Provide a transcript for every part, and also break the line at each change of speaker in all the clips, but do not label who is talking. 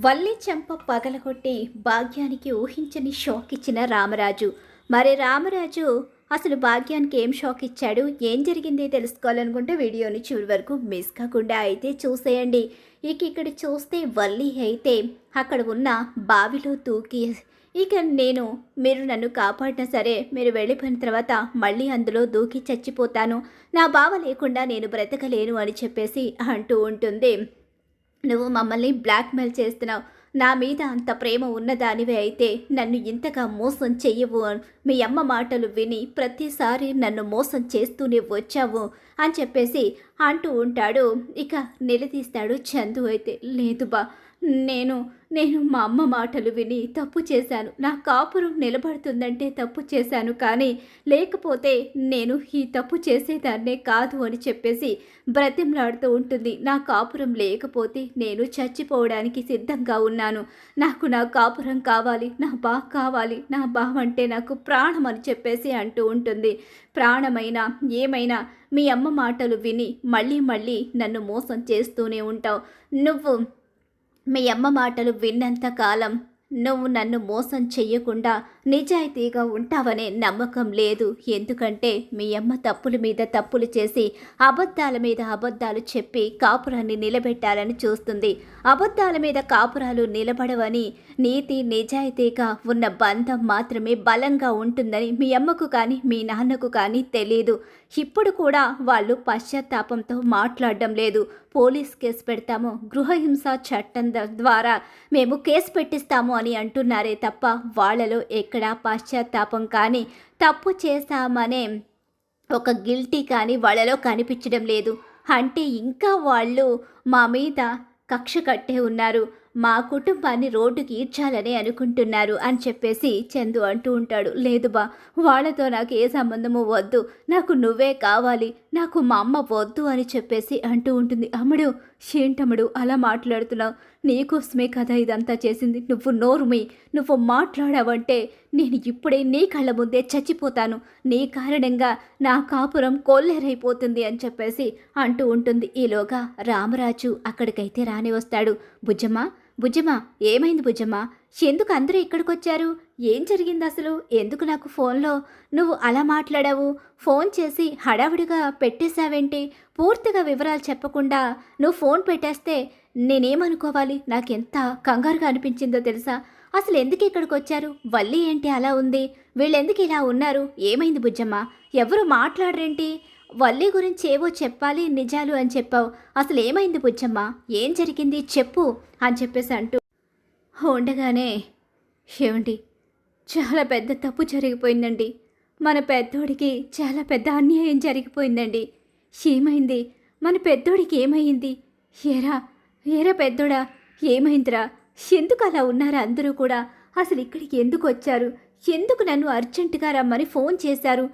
వల్లి చెంప పగలగొట్టి భాగ్యానికి ఊహించని షాక్ ఇచ్చిన రామరాజు. మరి రామరాజు అసలు భాగ్యానికి ఏం షాక్ ఇచ్చాడు, ఏం జరిగింది తెలుసుకోవాలనుకుంటే వీడియోని చివరి వరకు మిస్ కాకుండా అయితే చూసేయండి. ఇక్కడ చూస్తే వల్లి అయితే అక్కడ ఉన్న బావిలో దూకి మీరు నన్ను కాపాడినా సరే, మీరు వెళ్ళిపోయిన తర్వాత మళ్ళీ అందులో దూకి చచ్చిపోతాను, నా బావ లేకుండా నేను బ్రతకలేను అని చెప్పేసి అంటూ ఉంటుంది. నువ్వు మమ్మల్ని బ్లాక్మెయిల్ చేస్తున్నావు, నా మీద అంత ప్రేమ ఉన్నదానివే అయితే నన్ను ఇంతగా మోసం చెయ్యవు, మీ అమ్మ మాటలు విని ప్రతిసారి నన్ను మోసం చేస్తూనే వచ్చావు అని చెప్పేసి అంటూ ఉంటాడు. ఇక నిలదీస్తాడు చందు అయితే, లేదు బా, నేను నేను మా అమ్మ మాటలు విని తప్పు చేశాను, నా కాపురం నిలబడుతుందంటే తప్పు చేశాను, కానీ లేకపోతే నేను ఈ తప్పు చేసేదాన్నే కాదు అని చెప్పేసి బ్రతిమలాడుతూ ఉంటుంది. నా కాపురం లేకపోతే నేను చచ్చిపోవడానికి సిద్ధంగా ఉన్నాను, నాకు నా కాపురం కావాలి, నా బా కావాలి, నా బా అంటే నాకు ప్రాణం అని చెప్పేసి అంటూ ఉంటుంది. ప్రాణమైనా ఏమైనా మీ అమ్మ మాటలు విని మళ్ళీ మళ్ళీ నన్ను మోసం చేస్తూనే ఉంటావు. నువ్వు మీ అమ్మ మాటలు విన్నంత కాలం నువ్వు నన్ను మోసం చెయ్యకుండా నిజాయితీగా ఉంటావనే నమ్మకం లేదు. ఎందుకంటే మీ అమ్మ తప్పుల మీద తప్పులు చేసి అబద్ధాల మీద అబద్ధాలు చెప్పి కాపురాన్ని నిలబెట్టాలని చూస్తుంది. అబద్ధాల మీద కాపురాలు నిలబడవని, నీతి నిజాయితీగా ఉన్న బంధం మాత్రమే బలంగా ఉంటుందని మీ అమ్మకు కానీ మీ నాన్నకు కానీ తెలియదు. ఇప్పుడు కూడా వాళ్ళు పశ్చాత్తాపంతో మాట్లాడడం లేదు. పోలీస్ కేసు పెడతాము, గృహహింస చట్టం ద్వారా మేము కేసు పెట్టిస్తాము అని అంటున్నారే తప్ప వాళ్ళలో ఎక్కడా పశ్చాత్తాపం కానీ తప్పు చేశామనే ఒక గిల్టీ కానీ వాళ్ళలో కనిపించడం లేదు. అంటే ఇంకా వాళ్ళు మా మీద కక్ష కట్టే ఉన్నారు, మా కుటుంబాన్ని రోడ్డుకి ఈడ్చాలని అనుకుంటున్నారు అని చెప్పేసి చందు అంటూ ఉంటాడు. లేదు బా, వాళ్ళతో నాకు ఏ సంబంధము వద్దు, నాకు నువ్వే కావాలి, నాకు మా అమ్మ వద్దు అని చెప్పేసి అంటూ ఉంటుంది. అమ్ముడు, ఏంటమ్ముడు అలా మాట్లాడుతున్నావు, నీకోసమే కదా ఇదంతా చేసింది, నువ్వు నోరుమి, నువ్వు మాట్లాడావంటే నేను ఇప్పుడే నీ కళ్ళ ముందే చచ్చిపోతాను, నీ కారణంగా నా కాపురం కొల్లేరైపోతుంది అని చెప్పేసి అంటూ ఉంటుంది. ఈలోగా రామరాజు అక్కడికైతే రాని వస్తాడు. బుజ్జమ్మ, బుజ్జమ్మ, ఏమైంది బుజ్జమ్మ, ఎందుకు అందరూ ఇక్కడికి వచ్చారు, ఏం జరిగింది అసలు, ఎందుకు నాకు ఫోన్లో నువ్వు అలా మాట్లాడావు, ఫోన్ చేసి హడావుడిగా పెట్టేశావేంటి, పూర్తిగా వివరాలు చెప్పకుండా నువ్వు ఫోన్ పెట్టేస్తే నేనేమనుకోవాలి, నాకెంత కంగారుగా అనిపించిందో తెలుసా, అసలు ఎందుకు ఇక్కడికి వచ్చారు, వల్లి ఏంటి అలా ఉంది, వీళ్ళెందుకు ఇలా ఉన్నారు, ఏమైంది బుజ్జమ్మ, ఎవరు మాట్లాడరేంటి, వల్లి గురించి ఏవో చెప్పాలి నిజాలు అని చెప్పావు, అసలు ఏమైంది బుజ్జమ్మ, ఏం జరిగింది చెప్పు అని చెప్పేసి అంటూ ఉండగానే, ఏమండి చాలా పెద్ద తప్పు జరిగిపోయిందండి, మన పెద్దోడికి చాలా పెద్ద అన్యాయం జరిగిపోయిందండి, ఏమైంది, మన పెద్దోడికి ఏమైంది, ఏరా ఏరా పెద్దోడా, ఏమైందిరా, ఎందుకు అలా ఉన్నారా అందరూ కూడా, అసలు ఇక్కడికి ఎందుకు వచ్చారు, ఎందుకు నన్ను అర్జెంటుగా రమ్మని ఫోన్ చేశారు,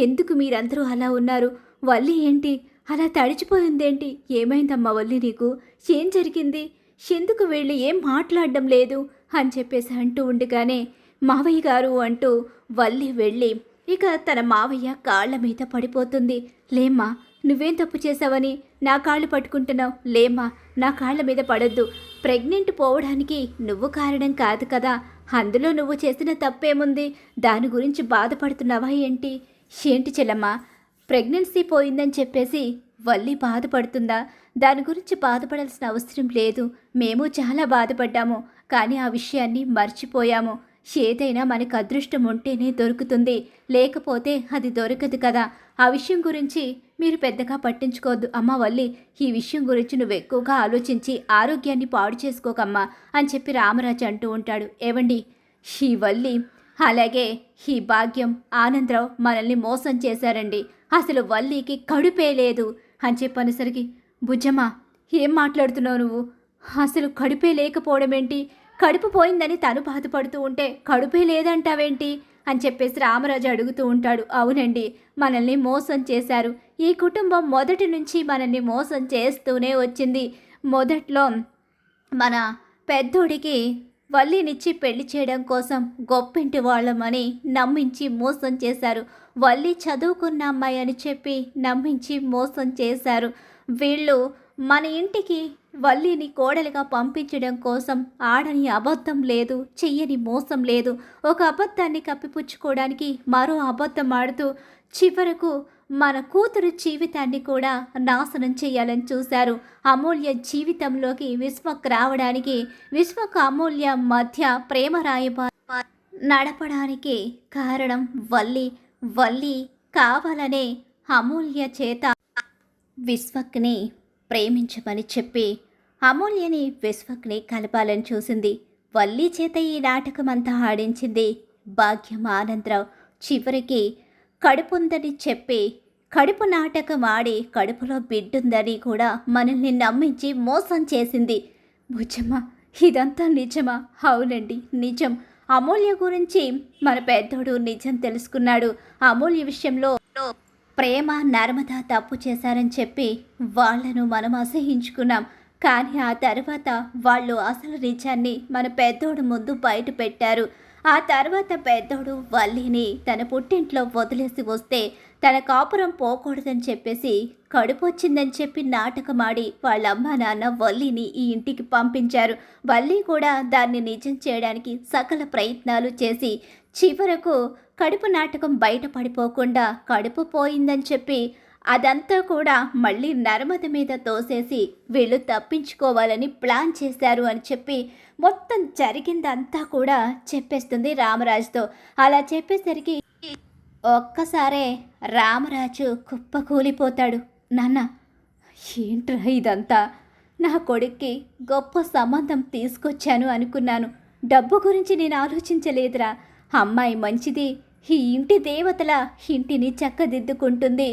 ఎందుకు మీరందరూ అలా ఉన్నారు, వల్లి ఏంటి అలా తడిచిపోయిందేంటి, ఏమైందమ్మా వల్లి నీకు, ఏం జరిగింది, ఎందుకు వీళ్ళు ఏం మాట్లాడడం లేదు అని చెప్పేసి అంటూ ఉండగానే, మావయ్య గారు అంటూ వల్లి వెళ్ళి ఇక తన మావయ్య కాళ్ళ మీద పడిపోతుంది. లేమ్మా, నువ్వేం తప్పు చేసావని నా కాళ్ళు పట్టుకుంటున్నావు, లేమ్మా నా కాళ్ళ మీద పడొద్దు, ప్రెగ్నెంట్ పోవడానికి నువ్వు కారణం కాదు కదా, అందులో నువ్వు చేసిన తప్పేముంది, దాని గురించి బాధపడుతున్నావా ఏంటి, ఏంటి చెల్లమ్మ, ప్రెగ్నెన్సీ పోయిందని చెప్పేసి వల్లి బాధపడుతుందా, దాని గురించి బాధపడాల్సిన అవసరం లేదు, మేము చాలా బాధపడ్డాము, కానీ ఆ విషయాన్ని మర్చిపోయాము, ఏదైనా మనకు అదృష్టం ఉంటేనే దొరుకుతుంది, లేకపోతే అది దొరకదు కదా, ఆ విషయం గురించి మీరు పెద్దగా పట్టించుకోవద్దు అమ్మ వల్లి, ఈ విషయం గురించి నువ్వు ఎక్కువగా ఆలోచించి ఆరోగ్యాన్ని పాడు చేసుకోకమ్మా అని చెప్పి రామరాజు అంటూ ఉంటాడు. ఏవండి, ఈ వల్లి అలాగే ఈ భాగ్యం ఆనందరావు మనల్ని మోసం చేశారండి, అసలు వల్లికి కడుపే లేదు అని చెప్పనేసరికి, బుజ్జమ్మ ఏం మాట్లాడుతున్నావు నువ్వు, అసలు కడుపే లేకపోవడం ఏంటి, కడుపు పోయిందని తను బాధపడుతూ ఉంటే కడుపే లేదంటావేంటి అని చెప్పేసి రామరాజు అడుగుతూ ఉంటాడు. అవునండి, మనల్ని మోసం చేశారు, ఈ కుటుంబం మొదటి నుంచి మనల్ని మోసం చేస్తూనే వచ్చింది, మొదట్లో మన పెద్దోడికి వల్లినిచ్చి పెళ్లి చేయడం కోసం గొప్పింటి వాళ్ళమని నమ్మించి మోసం చేశారు, వల్లి చదువుకున్న అమ్మాయి అని చెప్పి నమ్మించి మోసం చేశారు, వీళ్ళు మన ఇంటికి వల్లిని కోడలిగా పంపించడం కోసం ఆడని అబద్ధం లేదు, చెయ్యని మోసం లేదు. ఒక అబద్ధాన్ని కప్పిపుచ్చుకోవడానికి మరో అబద్ధం ఆడుతూ చివరకు మన కూతురు జీవితాన్ని కూడా నాశనం చేయాలని చూశారు. అమూల్య జీవితంలోకి విశ్వక్ రావడానికి, విశ్వక్ అమూల్య మధ్య ప్రేమ రాయబారి నడపడానికి కారణం వల్లి. వల్లి కావాలనే అమూల్య చేత విశ్వక్ని ప్రేమించమని చెప్పి అమూల్యని విశ్వక్ని కలపాలని చూసింది. వల్లి చేత ఈ నాటకమంతా ఆడించింది భాగ్యం ఆనందరావు. చివరికి కడుపుందని చెప్పి కడుపు నాటకం ఆడి కడుపులో బిడ్డుందని కూడా మనల్ని నమ్మించి మోసం చేసింది. భుజమ్మ, ఇదంతా నిజమా? అవునండి, నిజం. అమూల్య గురించి మన పెద్దోడు నిజం తెలుసుకున్నాడు. అమూల్య విషయంలో ప్రేమ నర్మద తప్పు చేశారని చెప్పి వాళ్లను మనం అసహించుకున్నాం. కానీ ఆ తర్వాత వాళ్ళు అసలు నిజాన్ని మన పెద్దోడు ముందు బయట పెట్టారు. ఆ తర్వాత పెద్దోడు వల్లిని తన పుట్టింట్లో వదిలేసి వస్తే తన కాపురం పోకూడదని చెప్పేసి కడుపు వచ్చిందని చెప్పి నాటకమాడి వాళ్ళ అమ్మ నాన్న వల్లిని ఈ ఇంటికి పంపించారు. వల్లి కూడా దాన్ని నిజం చేయడానికి సకల ప్రయత్నాలు చేసి చివరకు కడుపు నాటకం బయటపడిపోకుండా కడుపు పోయిందని చెప్పి అదంతా కూడా మళ్ళీ నర్మద మీద తోసేసి వీళ్ళు తప్పించుకోవాలని ప్లాన్ చేశారు అని చెప్పి మొత్తం జరిగిందంతా కూడా చెప్పేస్తుంది రామరాజుతో. అలా చెప్పేసరికి ఒక్కసారే రామరాజు కుప్పకూలిపోతాడు. నాన్న, ఏంట్రా ఇదంతా? నా కొడుక్కి గొప్ప సంబంధం తీసుకొచ్చాను అనుకున్నాను. డబ్బు గురించి నేను ఆలోచించలేదురా. అమ్మాయి మంచిది, ఈ ఇంటి దేవతల ఇంటిని చక్కదిద్దుకుంటుంది,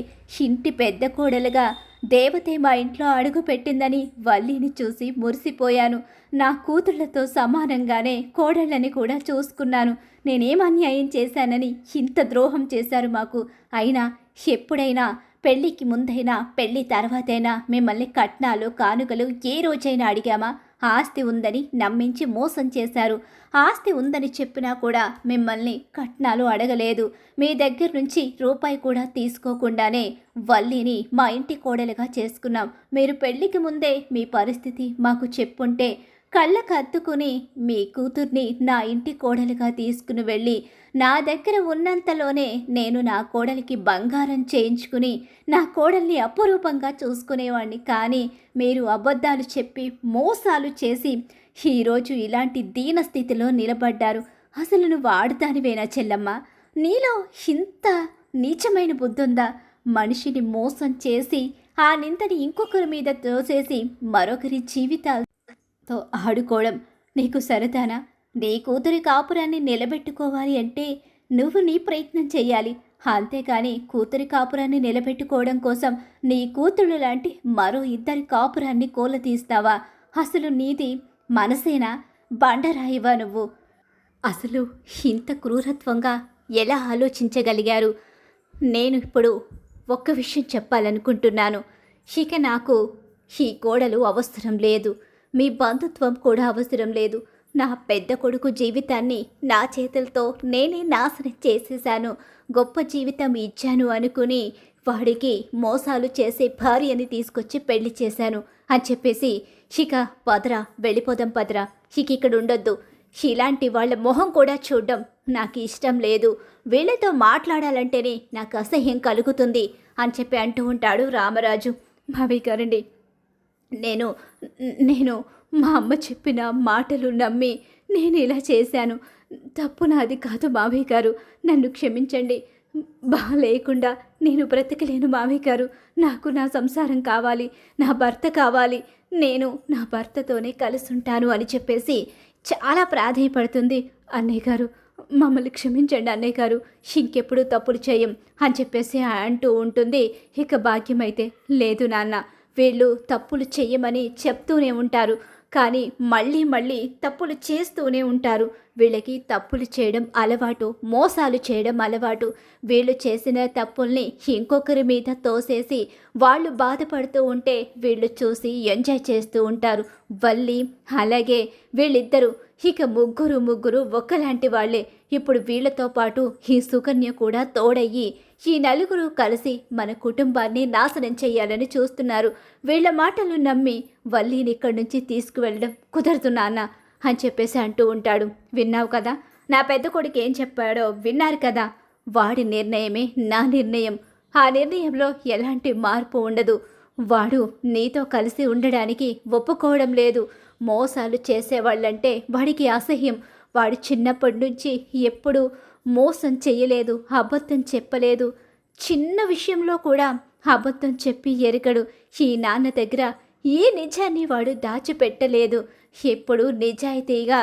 ఇంటి పెద్ద కోడలుగా దేవతే మా ఇంట్లో అడుగు పెట్టిందని వల్లిని చూసి మురిసిపోయాను. నా కూతుళ్లతో సమానంగానే కోడళ్ళని కూడా చూసుకున్నాను. నేనేం అన్యాయం చేశానని ఇంత ద్రోహం చేశారు మాకు. అయినా ఎప్పుడైనా పెళ్ళికి ముందైనా పెళ్ళి తర్వాతైనా మిమ్మల్ని కట్నాలు కానుకలు ఏ రోజైనా అడిగామా? ఆస్తి ఉందని నమ్మించి మోసం చేశారు. ఆస్తి ఉందని చెప్పినా కూడా మిమ్మల్ని కట్నాలు అడగలేదు. మీ దగ్గర నుంచి రూపాయి కూడా తీసుకోకుండానే వల్లిని మా ఇంటి కోడలుగా చేసుకున్నాం. మీరు పెళ్ళికి ముందే మీ పరిస్థితి మాకు చెప్పుంటే కళ్ళకు అద్దుకుని మీ కూతుర్ని నా ఇంటి కోడలుగా తీసుకుని వెళ్ళి నా దగ్గర ఉన్నంతలోనే నేను నా కోడలికి బంగారం చేయించుకుని నా కోడల్ని అపురూపంగా చూసుకునేవాడిని. కానీ మీరు అబద్ధాలు చెప్పి మోసాలు చేసి ఈరోజు ఇలాంటి దీనస్థితిలో నిలబడ్డారు. అసలు నువ్వు ఆడుతానివేనా చెల్లమ్మ? నీలో ఇంత నీచమైన బుద్ధుందా? మనిషిని మోసం చేసి ఆ నిందని ఇంకొకరి మీద తోసేసి మరొకరి జీవితాలతో ఆడుకోవడం నీకు సరదానా? నీ కూతురి కాపురాన్ని నిలబెట్టుకోవాలి అంటే నువ్వు నీ ప్రయత్నం చేయాలి. అంతేకాని కూతురి కాపురాన్ని నిలబెట్టుకోవడం కోసం నీ కూతురు లాంటి మరో ఇద్దరి కాపురాన్ని కూలతీస్తావా? అసలు నీది మనసేనా? బండరాయివా నువ్వు? అసలు ఇంత క్రూరత్వంగా ఎలా ఆలోచించగలిగారు? నేను ఇప్పుడు ఒక్క విషయం చెప్పాలనుకుంటున్నాను. ఇక నాకు ఈ కోడలు అవసరం లేదు, మీ బంధుత్వం కూడా అవసరం లేదు. నా పెద్ద కొడుకు జీవితాన్ని నా చేతులతో నేనే నాశనం చేసేశాను. గొప్ప జీవితం ఇచ్చాను అనుకుని వాడికి మోసాలు చేసే భార్యని తీసుకొచ్చి పెళ్లి చేశాను అని చెప్పేసి ఇక పదరా, వెళ్ళిపోదాం పదరా, ఇక ఇక్కడ ఉండొద్దు. ఇలాంటి వాళ్ళ మొహం కూడా చూడడం నాకు ఇష్టం లేదు. వీళ్ళతో మాట్లాడాలంటేనే నాకు అసహ్యం కలుగుతుంది అని చెప్పి అంటూ ఉంటాడు రామరాజు. మావయ్య గారండి, నేను మా అమ్మ చెప్పిన మాటలు నమ్మి నేను ఇలా చేశాను. తప్పు నాది కాదు మావయ్య గారు, నన్ను క్షమించండి. లేకుండా నేను బ్రతకలేను మావయ్య గారు. నాకు నా సంసారం కావాలి, నా భర్త కావాలి, నేను నా భర్తతోనే కలిసి ఉంటాను అని చెప్పేసి చాలా ప్రాధేయపడుతుంది. అన్నయ్య గారు, మమ్మల్ని క్షమించండి అన్నయ్య గారు, ఇంకెప్పుడు తప్పులు చేయం అని చెప్పేసి అంటూ ఉంటుంది. ఇక భాగ్యమైతే లేదు నాన్న, వీళ్ళు తప్పులు చెయ్యమని చెప్తూనే ఉంటారు, కానీ మళ్ళీ తప్పులు చేస్తూనే ఉంటారు. వీళ్ళకి తప్పులు చేయడం అలవాటు, మోసాలు చేయడం అలవాటు. వీళ్ళు చేసిన తప్పుల్ని ఇంకొకరి మీద తోసేసి వాళ్ళు బాధపడుతూ ఉంటే వీళ్ళు చూసి ఎంజాయ్ చేస్తూ ఉంటారు. వల్లి అలాగే వీళ్ళిద్దరూ ఇక ముగ్గురు ఒకలాంటి వాళ్ళే. ఇప్పుడు వీళ్లతో పాటు ఈ సుకన్య కూడా తోడయ్యి ఈ నలుగురు కలిసి మన కుటుంబాన్ని నాశనం చెయ్యాలని చూస్తున్నారు. వీళ్ల మాటలు నమ్మి వల్లిని ఇక్కడి నుంచి తీసుకువెళ్ళడం కుదరదు నాన్న అని చెప్పేసి అంటూ ఉంటాడు. విన్నావు కదా, నా పెద్ద కొడుకు ఏం చెప్పాడో విన్నారు కదా, వాడి నిర్ణయమే నా నిర్ణయం. ఆ నిర్ణయంలో ఎలాంటి మార్పు ఉండదు. వాడు నీతో కలిసి ఉండడానికి ఒప్పుకోవడం లేదు. మోసాలు చేసేవాళ్ళంటే వాడికి అసహ్యం. వాడు చిన్నప్పటి నుంచి ఎప్పుడూ మోసం చెయ్యలేదు, అబద్ధం చెప్పలేదు. చిన్న విషయంలో కూడా అబద్ధం చెప్పి ఎరగడు. ఈ నాన్న దగ్గర ఏ నిజాన్ని వాడు దాచిపెట్టలేదు. ఎప్పుడు నిజాయితీగా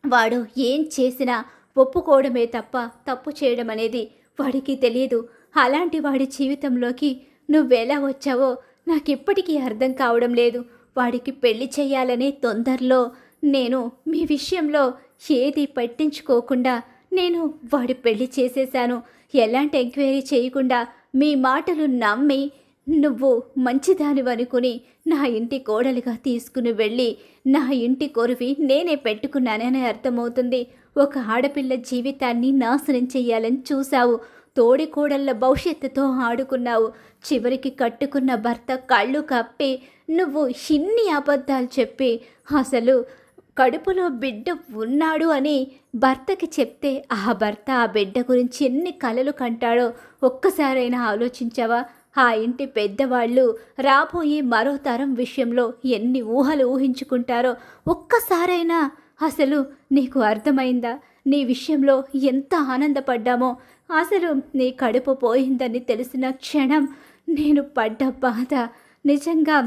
వాడు ఏం చేసినా ఒప్పుకోవడమే తప్ప తప్పు చేయడం అనేది వాడికి తెలియదు. అలాంటి వాడి జీవితంలోకి నువ్వెలా వచ్చావో నాకు ఇప్పటికీ అర్థం కావడం లేదు. వాడికి పెళ్లి చేయాలనే తొందరలో నేను మీ విషయంలో ఏది పట్టించుకోకుండా నేను వాడి పెళ్లి చేసేశాను. ఎలాంటి ఎంక్వైరీ చేయకుండా మీ మాటలు నమ్మి నువ్వు మంచిదానివనుకుని నా ఇంటి కోడలిగా తీసుకుని వెళ్ళి నా ఇంటి కొరివి నేనే పెట్టుకున్నానని అర్థమవుతుంది. ఒక ఆడపిల్ల జీవితాన్ని నాశనం చెయ్యాలని చూశావు. తోడి కోడళ్ళ భవిష్యత్తుతో ఆడుకున్నావు. చివరికి కట్టుకున్న భర్త కళ్ళు కప్పి నువ్వు ఇన్ని అబద్ధాలు చెప్పి అసలు కడుపులో బిడ్డ ఉన్నాడు అని భర్తకి చెప్తే ఆ భర్త ఆ బిడ్డ గురించి ఎన్ని కలలు కంటాడో ఒక్కసారైనా ఆలోచించావా? ఆ ఇంటి పెద్దవాళ్ళు రాబోయే మరో తరం విషయంలో ఎన్ని ఊహలు ఊహించుకుంటారో ఒక్కసారైనా అసలు నీకు అర్థమైందా? నీ విషయంలో ఎంత ఆనందపడ్డామో, అసలు నీ కడుపు పోయిందని తెలిసిన క్షణం నేను పడ్డ బాధ నిజంగా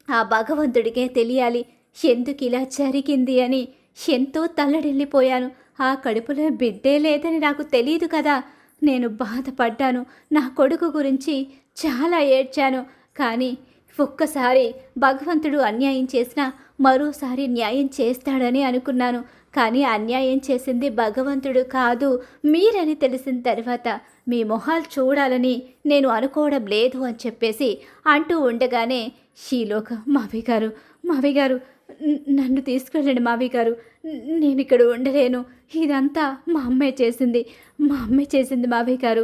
ఆ భగవంతుడికే తెలియాలి. ఎందుకు ఇలా జరిగింది అని ఎంతో తల్లడిల్లిపోయాను. ఆ కడుపులో బిడ్డే లేదని నాకు తెలియదు కదా. నేను బాధపడ్డాను. నా కొడుకు గురించి చాలా ఏడ్చాను. కానీ ఒక్కసారి భగవంతుడు అన్యాయం చేసినా మరోసారి న్యాయం చేస్తాడని అనుకున్నాను. కానీ అన్యాయం చేసింది భగవంతుడు కాదు మీరని తెలిసిన తర్వాత మీ మొహాలు చూడాలని నేను అనుకోవడం లేదు అని చెప్పేసి అంటూ ఉండగానే షీలోక మావి గారు నన్ను తీసుకెళ్ళండి మావి గారు, నేను ఇక్కడ ఉండలేను. ఇదంతా మా అమ్మాయి చేసింది మావి గారు.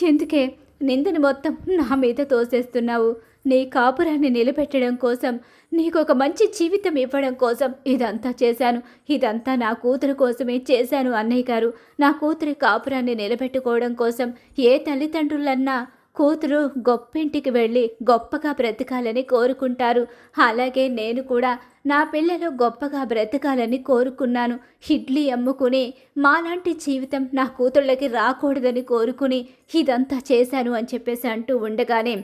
ఎందుకే నిందని మొత్తం నా మీద తోసేస్తున్నావు? నీ కాపురాన్ని నిలబెట్టడం కోసం, నీకు ఒక మంచి జీవితం ఇవ్వడం కోసం ఇదంతా చేశాను. ఇదంతా నా కూతురు కోసమే చేశాను అన్నయ్య గారు. నా కూతురి కాపురాన్ని నిలబెట్టుకోవడం కోసం ఏ తల్లిదండ్రులన్నా కూతురు గొప్పింటికి వెళ్ళి గొప్పగా బ్రతకాలని కోరుకుంటారు. అలాగే నేను కూడా నా పిల్లలు గొప్పగా బ్రతకాలని కోరుకున్నాను. ఇడ్లీ అమ్ముకుని మాలాంటి జీవితం నా కూతుళ్ళకి రాకూడదని కోరుకుని ఇదంతా చేశాను అని చెప్పేసి అంటూ ఉండగానే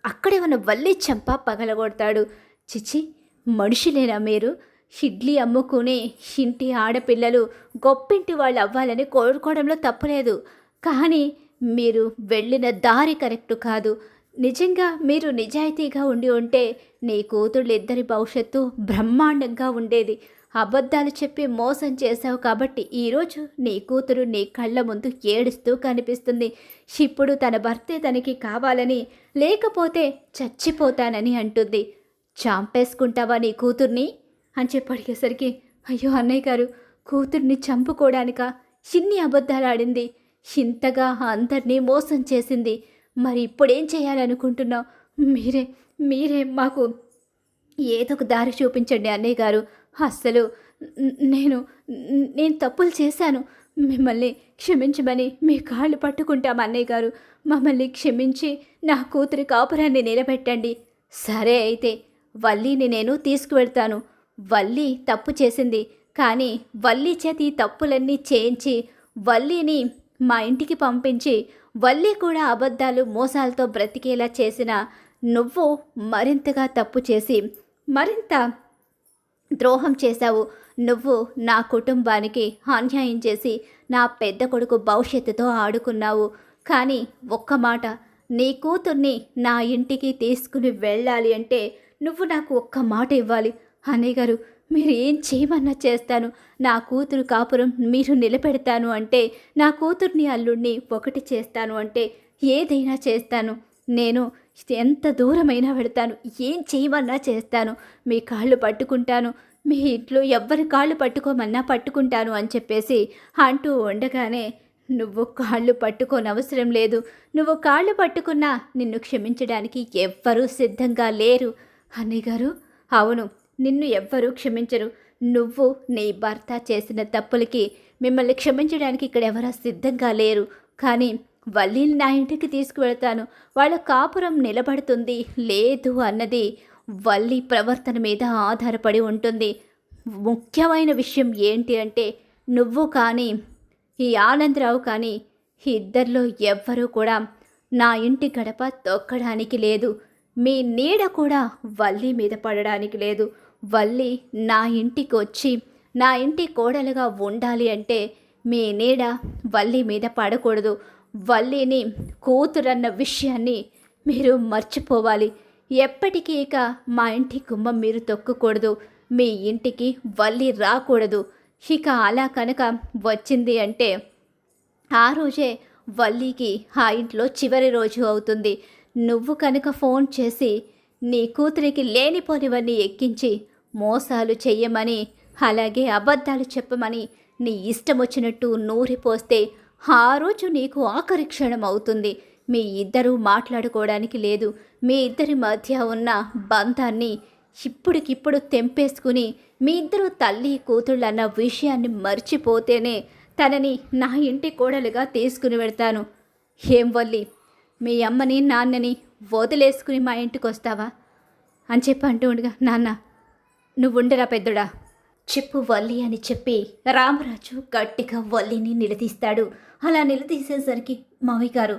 అక్కడే ఉన్న వల్లి చెంప పగలగొడతాడు. చిచి, మనుషులేనా మీరు? ఇడ్లీ అమ్ముకుని ఇంటి ఆడపిల్లలు గొప్పింటి వాళ్ళు అవ్వాలని కోరుకోవడంలో తప్పులేదు. కానీ మీరు వెళ్ళిన దారి కరెక్టు కాదు. నిజంగా మీరు నిజాయితీగా ఉండి ఉంటే నీ కూతుళ్ళిద్దరి భవిష్యత్తు బ్రహ్మాండంగా ఉండేది. అబద్ధాలు చెప్పి మోసం చేశావు కాబట్టి ఈరోజు నీ కూతురు నీ కళ్ళ ముందు ఏడుస్తూ కనిపిస్తుంది. ఇప్పుడు తన భర్తే తనకి కావాలని, లేకపోతే చచ్చిపోతానని అంటుంది. చంపేసుకుంటావా నీ కూతుర్ని అని చెప్పి అడిగేసరికి, అయ్యో అన్నయ్య గారు, కూతుర్ని చంపుకోవడానికా ఇన్ని అబద్ధాలు ఆడింది? ఇంతగా అందరినీ మోసం చేసింది. మరి ఇప్పుడేం చేయాలనుకుంటున్నావు? మీరే మాకు ఏదో ఒక దారి చూపించండి అన్నయ్య గారు. అస్సలు నేను తప్పులు చేశాను. మిమ్మల్ని క్షమించమని మీ కాళ్ళు పట్టుకుంటాం అన్నయ్య గారు. మమ్మల్ని క్షమించి నా కూతురి కాపురాన్ని నిలబెట్టండి. సరే అయితే వల్లిని నేను తీసుకువెళ్తాను. వల్లి తప్పు చేసింది, కానీ వల్లి చేతి తప్పులన్నీ చేయించి వల్లిని మా ఇంటికి పంపించి వల్లి కూడా అబద్ధాలు మోసాలతో బ్రతికేలా చేసిన నువ్వు మరింతగా తప్పు చేసి మరింత ద్రోహం చేశావు. నువ్వు నా కుటుంబానికి అన్యాయం చేసి నా పెద్ద కొడుకు భవిష్యత్తుతో ఆడుకున్నావు. కానీ ఒక్క మాట, నీ కూతుర్ని నా ఇంటికి తీసుకుని వెళ్ళాలి అంటే నువ్వు నాకు ఒక్క మాట ఇవ్వాలి. అన్నయ్య గారు, మీరు ఏం చేయమన్నా చేస్తాను. నా కూతురు కాపురం మీరు నిలబెడతాను అంటే, నా కూతుర్ని అల్లుడిని ఒకటి చేస్తాను అంటే ఏదైనా చేస్తాను. నేను ఎంత దూరమైనా వెళతాను, ఏం చేయమన్నా చేస్తాను, మీ కాళ్ళు పట్టుకుంటాను, మీ ఇంట్లో ఎవ్వరి కాళ్ళు పట్టుకోమన్నా పట్టుకుంటాను అని చెప్పేసి అంటూ ఉండగానే, నువ్వు కాళ్ళు పట్టుకోనవసరం లేదు, నువ్వు కాళ్ళు పట్టుకున్నా నిన్ను క్షమించడానికి ఎవ్వరూ సిద్ధంగా లేరు. అన్నయ్య గారు, అవును, నిన్ను ఎవ్వరూ క్షమించరు. నువ్వు నీ భర్త చేసిన తప్పులకి మిమ్మల్ని క్షమించడానికి ఇక్కడ ఎవరూ సిద్ధంగా లేరు. కానీ వల్లిని నా ఇంటికి తీసుకువెళ్తాను, వాళ్ళ కాపురం నిలబడుతుంది లేదు అన్నది వల్లి ప్రవర్తన మీద ఆధారపడి ఉంటుంది. ముఖ్యమైన విషయం ఏంటి అంటే, నువ్వు కానీ ఈ ఆనందరావు కానీ ఇద్దరిలో ఎవ్వరూ కూడా నా ఇంటి గడప తొక్కడానికి లేదు. మీ నీడ కూడా వల్లి మీద పడడానికి లేదు. వల్లి నా ఇంటికి వచ్చి నా ఇంటి కోడలుగా ఉండాలి అంటే మీ నీడ వల్లి మీద పడకూడదు. వల్లిని కూతురన్న విషయాన్ని మీరు మర్చిపోవాలి. ఎప్పటికీ ఇక మా ఇంటి గుమ్మం మీరు తొక్కకూడదు. మీ ఇంటికి వల్లి రాకూడదు. ఇక అలా కనుక వచ్చింది అంటే ఆ రోజే వల్లికి ఆ ఇంట్లో చివరి రోజు అవుతుంది. నువ్వు కనుక ఫోన్ చేసి నీ కూతురికి లేనిపోనివన్నీ ఎక్కించి మోసాలు చెయ్యమని, అలాగే అబద్ధాలు చెప్పమని నీ ఇష్టం వచ్చినట్టు నూరిపోస్తే ఆ రోజు నీకు ఆఖరి క్షణం అవుతుంది. మీ ఇద్దరూ మాట్లాడుకోవడానికి లేదు. మీ ఇద్దరి మధ్య ఉన్న బంధాన్ని ఇప్పటికిప్పుడు తెంపేసుకుని మీ ఇద్దరు తల్లి కూతుళ్ళన్న విషయాన్ని మర్చిపోతేనే తనని నా ఇంటి కోడలుగా తీసుకుని వెళ్తాను. ఏం వల్లి, మీ అమ్మని నాన్నని వదిలేసుకుని మా ఇంటికి వస్తావా అని చెప్పి అంటూ ఉండగా, నాన్న నువ్వుండరా పెద్దడా, చెప్పు వల్లి అని చెప్పి రామరాజు గట్టిగా వల్లిని నిలదీస్తాడు. అలా నిలదీసేసరికి, మావయ్య గారు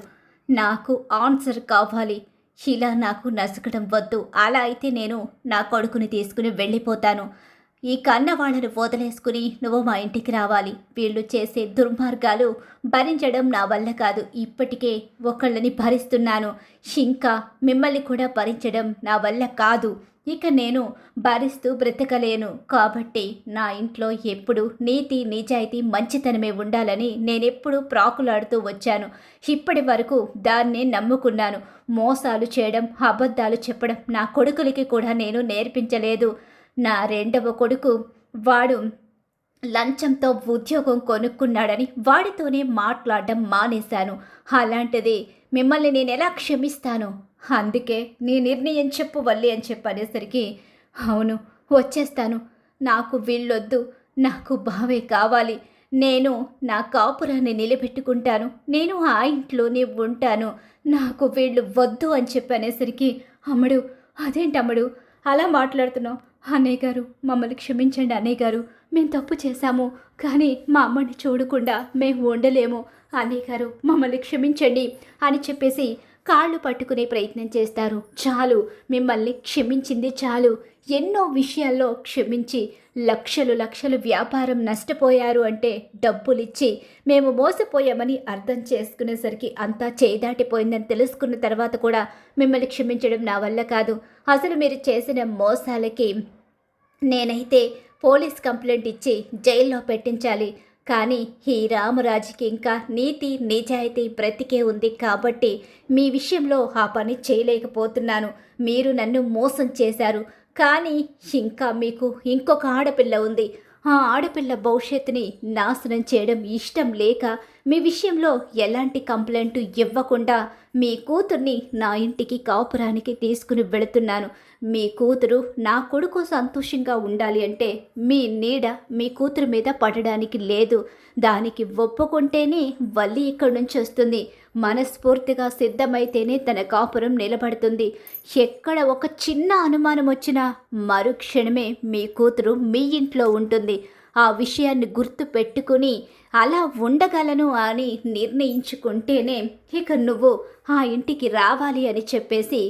నాకు ఆన్సర్ కావాలి, ఇలా నాకు నసకడం వద్దు. అలా అయితే నేను నా కొడుకుని తీసుకుని వెళ్ళిపోతాను. ఈ కన్న వాళ్ళని వదిలేసుకుని నువ్వు మా ఇంటికి రావాలి. వీళ్ళు చేసే దుర్మార్గాలు భరించడం నా వల్ల కాదు. ఇప్పటికే ఒకళ్ళని భరిస్తున్నాను, ఇంకా మిమ్మల్ని కూడా భరించడం నా వల్ల కాదు. ఇక నేను భరిస్తూ బ్రతకలేను. కాబట్టి నా ఇంట్లో ఎప్పుడు నీతి నిజాయితీ మంచితనమే ఉండాలని నేనెప్పుడూ ప్రాకులాడుతూ వచ్చాను. ఇప్పటి వరకు దాన్నే నమ్ముకున్నాను. మోసాలు చేయడం, అబద్ధాలు చెప్పడం నా కొడుకులకి కూడా నేను నేర్పించలేదు. నా రెండవ కొడుకు వాడు లంచంతో ఉద్యోగం కొనుక్కున్నాడని వాడితోనే మాట్లాడడం మానేశాను. అలాంటిది మిమ్మల్ని నేను ఎలా క్షమిస్తాను? అందుకే నీ నిర్ణయం చెప్పు వల్లి అని చెప్పనేసరికి, అవును వచ్చేస్తాను, నాకు వీళ్ళొద్దు, నాకు బావే కావాలి, నేను నా కాపురాన్ని నిలబెట్టుకుంటాను, నేను ఆ ఇంట్లోనే ఉంటాను, నాకు వీళ్ళు వద్దు అని చెప్పనేసరికి, అమ్మడు అదేంటమ్మడు అలా మాట్లాడుతున్నావు? అన్నయ్య గారు మమ్మల్ని క్షమించండి అన్నయ్య గారు, మేము తప్పు చేశాము, కానీ మా అమ్మని చూడకుండా మేము ఉండలేము, అన్నయ్య గారు మమ్మల్ని క్షమించండి అని చెప్పేసి కాళ్ళు పట్టుకునే ప్రయత్నం చేస్తారు. చాలు, మిమ్మల్ని క్షమించింది చాలు. ఎన్నో విషయాల్లో క్షమించి లక్షలు లక్షలు వ్యాపారం నష్టపోయారు అంటే డబ్బులిచ్చి మేము మోసపోయామని అర్థం చేసుకునేసరికి అంతా చేదాటిపోయిందని తెలుసుకున్న తర్వాత కూడా మిమ్మల్ని క్షమించడం నా వల్ల కాదు. అసలు మీరు చేసిన మోసాలకి నేనైతే పోలీస్ కంప్లైంట్ ఇచ్చి జైల్లో పెట్టించాలి. కానీ ఈ రామరాజుకి ఇంకా నీతి నిజాయితీ బ్రతికే ఉంది కాబట్టి మీ విషయంలో ఆ పని చేయలేకపోతున్నాను. మీరు నన్ను మోసం చేశారు, కానీ ఇంకా మీకు ఇంకొక ఆడపిల్ల ఉంది. ఆ ఆడపిల్ల భవిష్యత్తుని నాశనం చేయడం ఇష్టం లేక మీ విషయంలో ఎలాంటి కంప్లైంట్ ఇవ్వకుండా మీ కూతుర్ని నా ఇంటికి కాపురానికి తీసుకుని వెళుతున్నాను. మీ కూతురు నా కొడుకు సంతోషంగా ఉండాలి అంటే మీ నీడ మీ కూతురు మీద పడడానికి లేదు. దానికి ఒప్పుకుంటేనే వల్లి ఇక్కడి నుంచి వస్తుంది. మనస్ఫూర్తిగా సిద్ధమైతేనే తన కాపురం నిలబడుతుంది. ఎక్కడ ఒక చిన్న అనుమానం వచ్చినా మరుక్షణమే మీ కూతురు మీ ఇంట్లో ఉంటుంది. ఆ విషయాన్ని గుర్తు పెట్టుకుని అలా ఉండగలను అని నిర్ణయించుకుంటేనే ఇక నువ్వు ఆ ఇంటికి రావాలి అని చెప్పేసి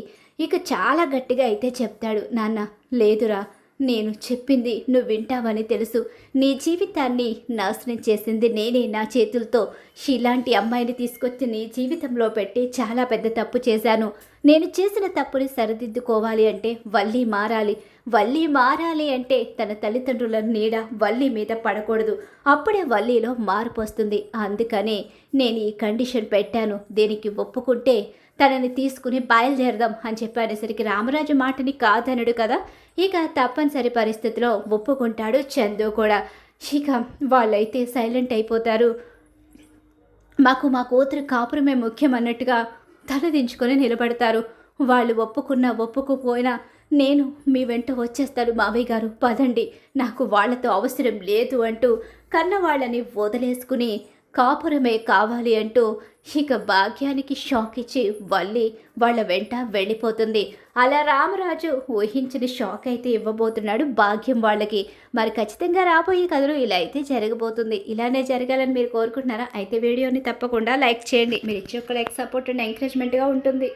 ఇక చాలా గట్టిగా అయితే చెప్తాడు. నాన్న లేదురా, నేను చెప్పింది నువ్వు వింటావని తెలుసు. నీ జీవితాన్ని నాశనం చేసింది నేనే నా చేతులతో. ఇలాంటి అమ్మాయిని తీసుకొచ్చి నీ జీవితంలో పెట్టి చాలా పెద్ద తప్పు చేశాను. నేను చేసిన తప్పుని సరిదిద్దుకోవాలి అంటే వల్లి మారాలి. వల్లి మారాలి అంటే తన తల్లిదండ్రుల నీడ వల్లి మీద పడకూడదు. అప్పుడే వల్లిలో మార్పు వస్తుంది. అందుకనే నేను ఈ కండిషన్ పెట్టాను. దీనికి ఒప్పుకుంటే తనని తీసుకుని బయలుదేరదాం అని చెప్పనేసరికి రామరాజు మాటని కాదనడు కదా. ఇక తప్పనిసరి పరిస్థితిలో ఒప్పుకుంటాడు చందు కూడా. ఇక వాళ్ళైతే సైలెంట్ అయిపోతారు. మాకు మా కూతురు కాపురమే ముఖ్యం అన్నట్టుగా తలదించుకొని నిలబడతారు. వాళ్ళు ఒప్పుకున్నా ఒప్పుకోపోయినా నేను మీ వెంట వచ్చేస్తాను మావయ్య గారు, పదండి, నాకు వాళ్లతో అవసరం లేదు అంటూ కన్న వాళ్ళని వదిలేసుకుని కాపురమే కావాలి అంటూ ఇక భాగ్యానికి షాక్ ఇచ్చి వల్లి వాళ్ళ వెంట వెళ్ళిపోతుంది. అలా రామరాజు ఊహించిన షాక్ అయితే ఇవ్వబోతున్నాడు భాగ్యం వాళ్ళకి. మరి ఖచ్చితంగా రాబోయే కథలు ఇలా అయితే జరగబోతుంది. ఇలానే జరగాలని మీరు కోరుకుంటున్నారా? అయితే వీడియోని తప్పకుండా లైక్ చేయండి. మీరు ఇచ్చే ఒక లైక్ సపోర్ట్ అండ్ ఎంకరేజ్మెంట్గా ఉంటుంది.